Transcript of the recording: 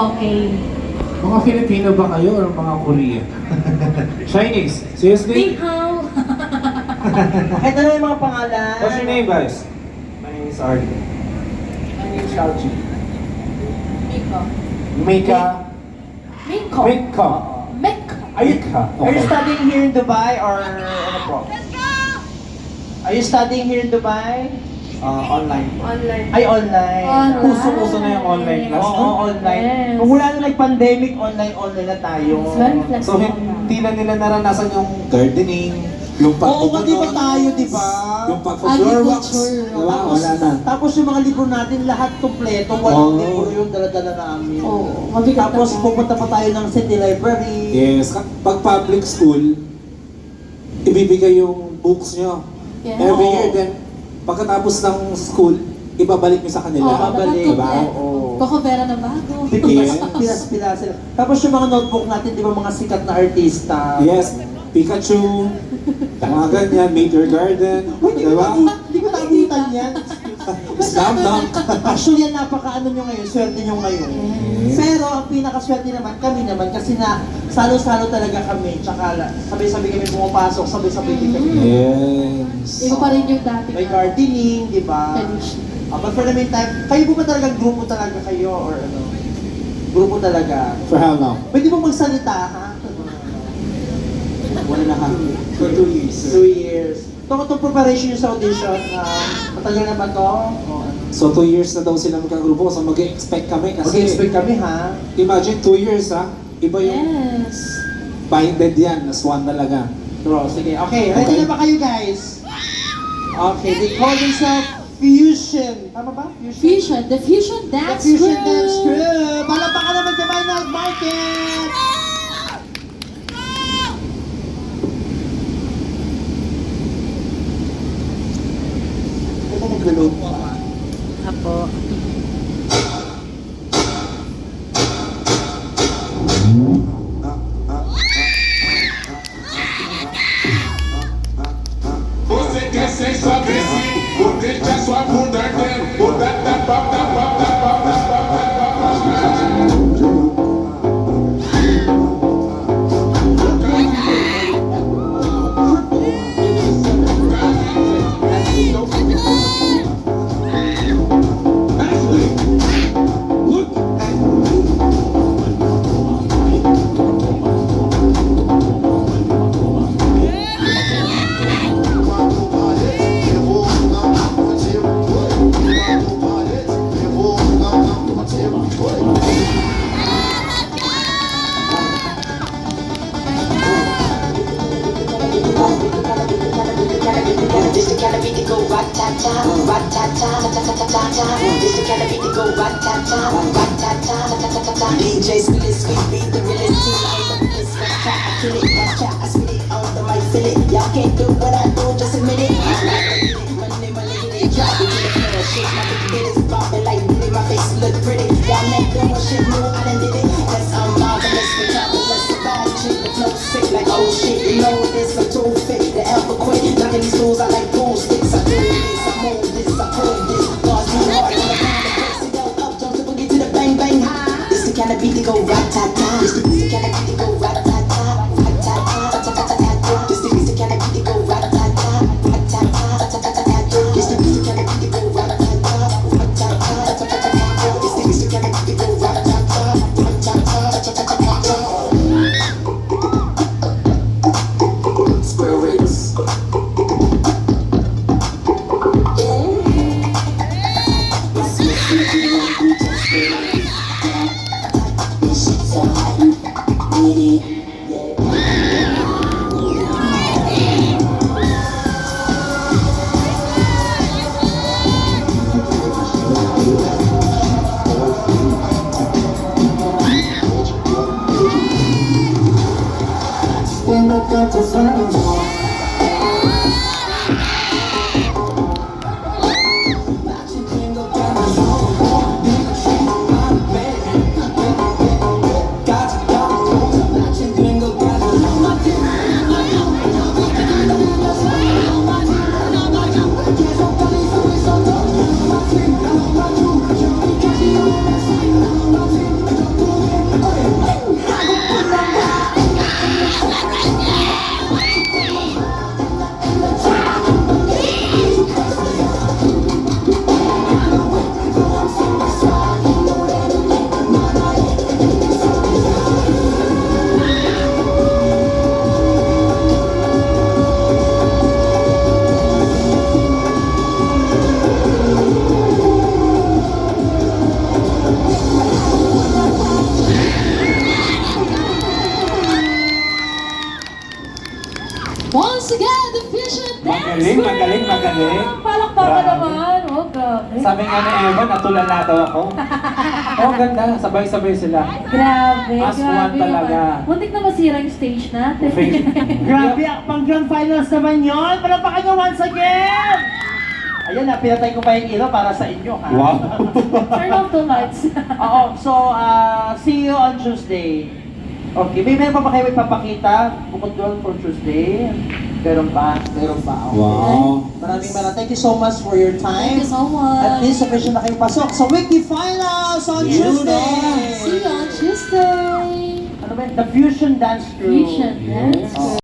Okay. Mga Filipino ba kayo or mga Korean? Chinese? Seriously? Ni hao. Kahit ano yung mga pangalan. What's your name, guys? My name is Arlie. My name is Shalji. Miko. Mika? Miko. Mika? Miko. Are you, Mika. are you Okay. studying here in Dubai or ano po? Are you studying here in Dubai? Online. Online. Ay, online. Online. Uso-uso na yung online class, Oo, no? online. Yes. Kung wala na nag-pandemic, online na tayo. It's very flexible. So, hindi na nila naranasan yung gardening, yung Oo, di ba tayo, di ba? yung pag-floor wax. Agriculture. Diba? Wala na. Tapos yung mga libro natin, lahat kompleto. Oo. Walang libro yung dala-dala namin. Oo, mabigat Tapos na. pupunta pa tayo ng city library. Yes, pag public school, ibibigay yung books nyo. Yeah. Every Oo. year, then pagkatapos ng school, ibabalik nyo sa kanila. Oo, babalik, dapat diba? kompleto. Oo. Kokopera na bago. Yes. Pilas-pilas sila. Tapos yung mga notebook natin, di ba mga sikat na artista? Yes, Pikachu, mga ganyan, Meet Your Garden, Uy, diba? Hindi ko naabutan yan. Slam dunk. Actually, yan napaka-ano nyo ngayon, swerte nyo ngayon. Yes. Pero ang pinakaswerte naman, kami naman, kasi na salo-salo talaga kami. Tsaka sabay-sabay kami pumapasok, sabay-sabay din kami. Yes. Iba pa rin yung dati. May gardening, di ba? Tradition. But for the meantime, kayo po ba talaga grupo talaga kayo or ano? Grupo talaga. For how long? Pwede mo magsalita, ha? 1.5 For 2 years. 2 years. Itong preparation yung sa audition, matagal na ba to? O ano? So 2 years na daw sila magkagrupo, so mag-expect kami kasi Mag-expect kami, ha? imagine 2 years ha, iba yung Yes. binded yan, as one talaga. Bro, sige. Okay, ready Okay. na ba kayo, guys? Okay, they call themselves Fusion. Tama ba? Fusion. The Fusion The Dance Fusion Crew. Dance Crew. Palapakan naman sa Maynard Market! Ito nag-reload mo. Apo. Você quer sem saber se vou deixar sua bunda ardendo. Vou dar tapa, tapa, tapa, tapa, tapa. This the kind of beat that go rat-ta-ta, rat-ta-ta, ta-ta-ta-ta-ta. This the kind of beat that go rat-ta-ta, rat-ta-ta, ta-ta-ta-ta-ta. DJ spill it, sweet beat, the realest team on the place. Watch out, I kill it, watch out, I spit it on the mic, feel it. Y'all can't do what I do, just admit it. Money, my lady, drop it to the floor. Shit, my big bit is bobbing like Diddy, my face look pretty. Y'all make them shit new, I done did it. That's marvelous, the top of us, the bad chick, the flow sick like oh shit. You know this, I'm too fit, the alpha quit. Knocking these fools out like pool sticks. I do this, I move this, I prove this. Bars too hard, on the pound of bricks. It go up, jump to boogie to the bang bang high. This the kind of beat that go rat-ta-ta. This the kind of beat that go rat-ta-ta, rat-ta-ta, ta-ta-ta-ta-ta. This the kind of beat that go rat-ta-ta, rat-ta-ta, ta-ta-ta-ta-ta. This the kind of beat that go rat-ta-ta, rat-ta-ta, ta-ta-ta-ta-ta. This the kind of beat that go rat-ta-ta, rat-ta-ta, ta-ta-ta-ta-ta. Square rings. This shit's so hot. once again, the Fusion Dance Magaling, Crew! magaling, magaling. Palakpakan Grabe. naman. Oh, grabe. Sabi nga ni Evan, natulala daw ako. Oh, ganda. Sabay-sabay sila. Grabe, As one grabe talaga. naman. Muntik na masira yung stage natin. Grabe, pang grand finals naman yun. Palapakan nyo once again! Ayan na, pinatay ko pa yung ilaw para sa inyo, ha? Wow. Turn off the lights. Oo, so, see you on Tuesday. Okay, may meron pa ba kayo ipapakita bukod doon for Tuesday? Meron pa? Meron pa, okay. Wow. Maraming thank you so much for your time. Thank you so much. At least, sufficient na kayo pasok sa weekly finals on Tuesday! See you on Tuesday. Ano ba yun? The Fusion Dance Crew. Fusion Dance Crew.